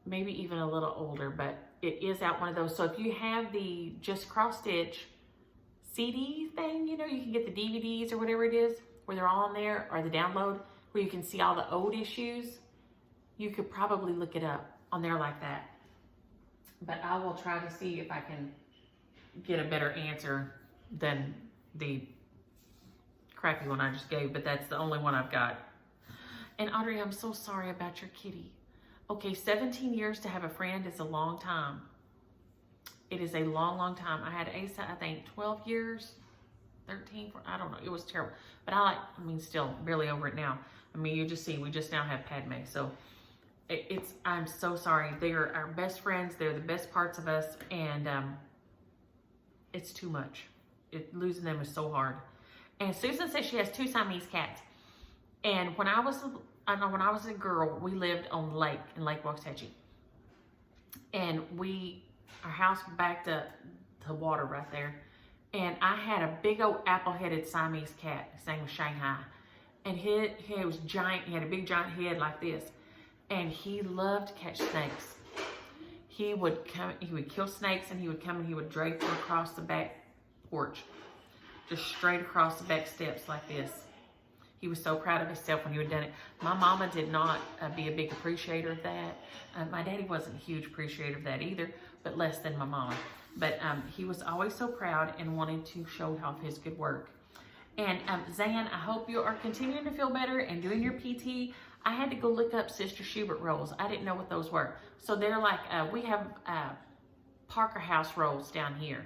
maybe even a little older, but it is out one of those. So if you have the Just Cross Stitch CD thing, you know, you can get the DVDs or whatever it is, where they're all on there, or the download, where you can see all the old issues, you could probably look it up on there like that. But I will try to see if I can get a better answer than the crappy one I just gave, but that's the only one I've got. And Audrey, I'm so sorry about your kitty. Okay, 17 years to have a friend is a long time. It is a long, long time. I had Asa, I think 12 years, 13, I don't know. It was terrible. But I mean, still barely over it now. I mean, you just see, we just now have Padme. So I'm so sorry. They are our best friends. They're the best parts of us. And it's too much. Losing them is so hard. And Susan says she has 2 Siamese cats. And when I was a girl, we lived on the lake in Lake Waxahachie. And our house backed up to water right there. And I had a big old apple-headed Siamese cat. His name was Shanghai. And he was giant. He had a big giant head like this. And he loved to catch snakes. He would kill snakes, and he would come and he would drape them across the back porch. Just straight across the back steps like this. He was so proud of himself when he had done it. My mama did not be a big appreciator of that. My daddy wasn't a huge appreciator of that either, but less than my mama. But he was always so proud and wanted to show off his good work. And Zan, I hope you are continuing to feel better and doing your PT. I had to go look up Sister Schubert rolls. I didn't know what those were. So they're like, we have Parker House rolls down here.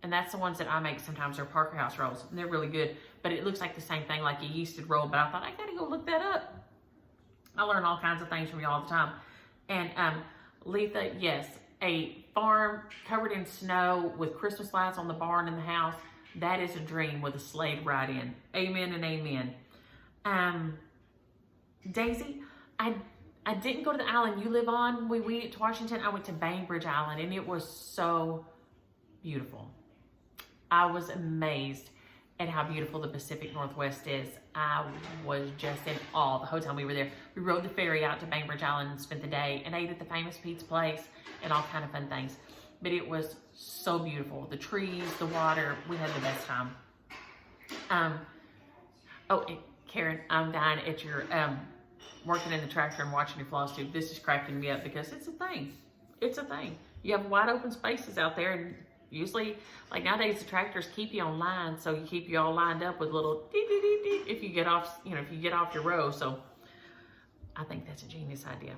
And that's the ones that I make sometimes, are Parker House rolls. And they're really good. But it looks like the same thing, like a yeasted roll. But I thought, I gotta go look that up. I learn all kinds of things from you all the time. And Letha, yes, a farm covered in snow with Christmas lights on the barn in the house. That is a dream with a sleigh right in. Amen and amen. Daisy, I didn't go to the island you live on. We went to Washington. I went to Bainbridge Island, and it was so beautiful. I was amazed at how beautiful the Pacific Northwest is. I was just in awe the whole time we were there. We rode the ferry out to Bainbridge Island and spent the day and ate at the famous pizza place and all kind of fun things. But it was so beautiful. The trees, the water, we had the best time. Oh, and Karen, I'm dying at your working in the tractor and watching your Flosstube. This is cracking me up because it's a thing. It's a thing. You have wide open spaces out there, and usually, like nowadays, the tractors keep you on line, so you keep you all lined up with little dee dee dee dee if you get off, if you get off your row. So I think that's a genius idea.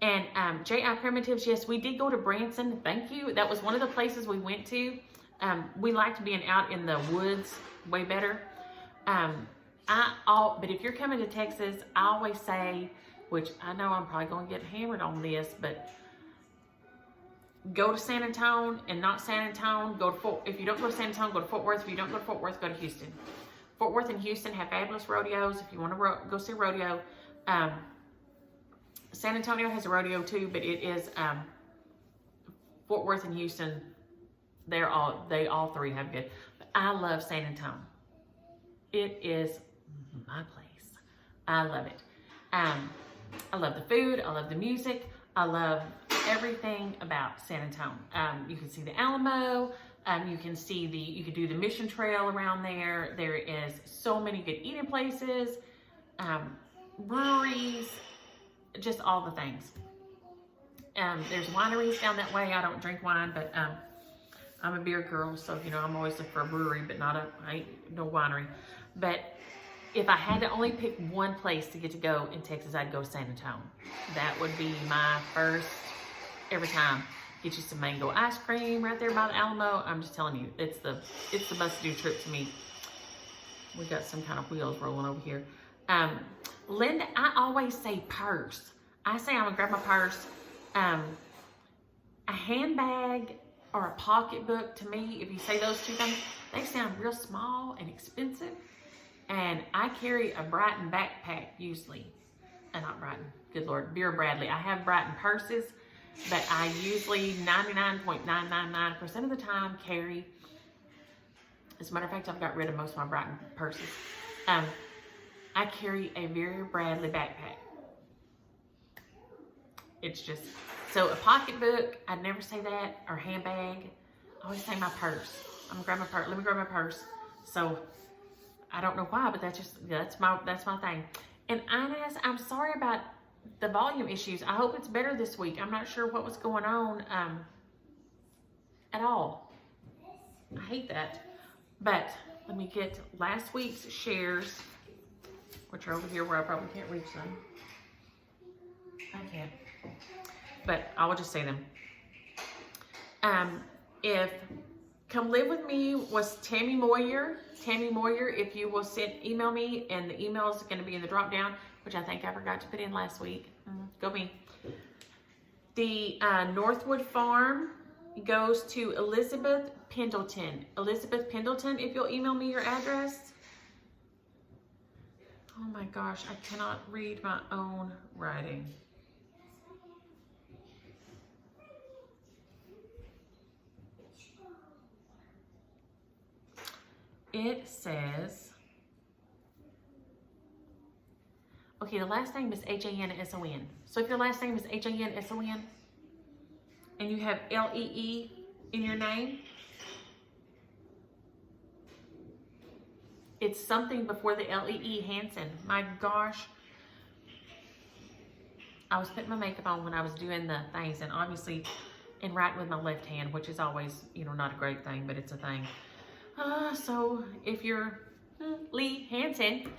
And J.I. Primitives, yes, we did go to Branson. Thank you. That was one of the places we went to. We liked being out in the woods way better. But if you're coming to Texas, I always say, which I know I'm probably going to get hammered on this, but go to San Antonio and not San Antonio. If you don't go to San Antonio, go to Fort Worth. If you don't go to Fort Worth, go to Houston. Fort Worth and Houston have fabulous rodeos. If you want to go see a rodeo, San Antonio has a rodeo too, but it is Fort Worth and Houston. They all three have good. But I love San Antonio. It is my place. I love it. I love the food. I love the music. I love everything about San Antonio. You can see the Alamo. You can do the Mission Trail around there. There is so many good eating places, breweries, just all the things. There's wineries down that way. I don't drink wine, but I'm a beer girl, so I'm always looking for a brewery, but no winery. But if I had to only pick one place to get to go in Texas, I'd go to San Antonio. That would be my first every time. Get you some mango ice cream right there by the Alamo. I'm just telling you, it's the must-do trip to me. We got some kind of wheels rolling over here. Linda, I always say purse. I say I'm gonna grab my purse. A handbag or a pocketbook, to me, if you say those two things, they sound real small and expensive. And I carry a Brighton backpack usually. Not Brighton, good Lord, Vera Bradley. I have Brighton purses, but I usually 99.999% of the time carry, as a matter of fact, I've got rid of most of my Brighton purses. I I carry a Vera Bradley backpack. It's just, so a pocketbook, I'd never say that, or handbag. I always say my purse. I'm gonna grab my purse. Let me grab my purse. So I don't know why, but that's my thing. And Inez, I'm sorry about the volume issues. I hope it's better this week. I'm not sure what was going on at all. I hate that. But let me get last week's shares, which are over here where I probably can't reach them. I can't. But I will just say them. If Come Live With Me was Tammy Moyer. Tammy Moyer, if you will email me, and the email is going to be in the drop down, which I think I forgot to put in last week. Go me. The Northwood Farm goes to Elizabeth Pendleton. Elizabeth Pendleton, if you'll email me your address. Oh my gosh, I cannot read my own writing. It says, okay, the last name is H-A-N-S-O-N. So if your last name is H-A-N-S-O-N and you have L-E-E in your name, it's something before the L-E-E, Hansen. My gosh. I was putting my makeup on when I was doing the things, and obviously, and writing with my left hand, which is always, you know, not a great thing, but it's a thing. So if you're Lee Hansen,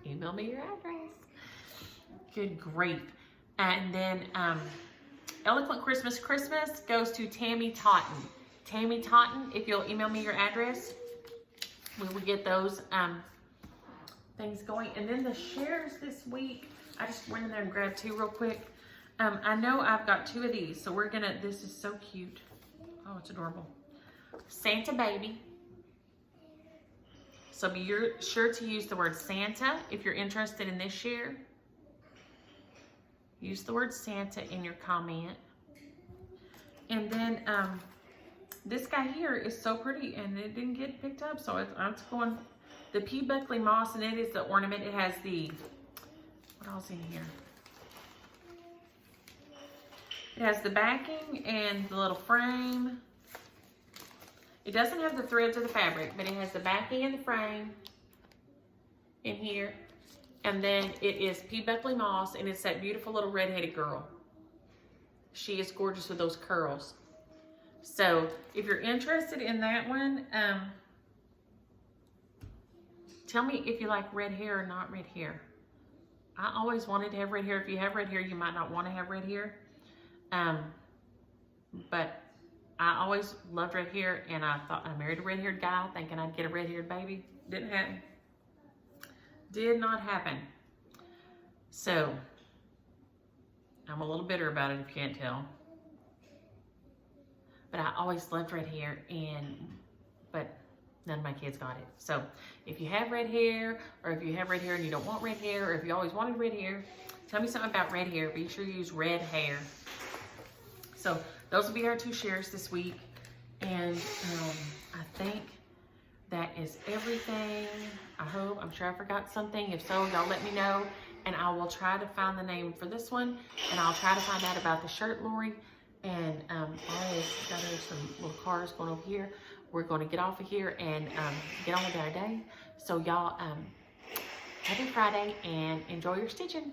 email me your address. Good grief. And then Eloquent Christmas goes to Tammy Totten. Tammy Totten, if you'll email me your address, we will get those things going. And then the shares this week, I just went in there and grabbed two real quick. I know I've got two of these, so we're gonna, this is so cute. Oh, it's adorable. Santa Baby. So be sure to use the word Santa if you're interested in this share. Use the word Santa in your comment. And then this guy here is so pretty, and it didn't get picked up, so it's going, the P. Buckley Moss, and it is the ornament. It has the, what else in here? It has the backing and the little frame. It doesn't have the threads or the fabric, but it has the backing and the frame in here. And then it is P. Buckley Moss, and it's that beautiful little red-headed girl. She is gorgeous with those curls. So if you're interested in that one, tell me if you like red hair or not red hair. I always wanted to have red hair. If you have red hair, you might not want to have red hair. But I always loved red hair, and I thought I married a red-haired guy thinking I'd get a red-haired baby. Didn't happen. Did not happen. So I'm a little bitter about it if you can't tell. But I always loved red hair, but none of my kids got it. So if you have red hair, or if you have red hair and you don't want red hair, or if you always wanted red hair, tell me something about red hair. Be sure you use red hair. So those will be our two shares this week. And I think that is everything. I hope. I'm sure I forgot something. If so, y'all let me know. And I will try to find the name for this one. And I'll try to find out about the shirt, Lori. And got some little cars going over here. We're going to get off of here and get on with our day. So y'all, happy Friday and enjoy your stitching.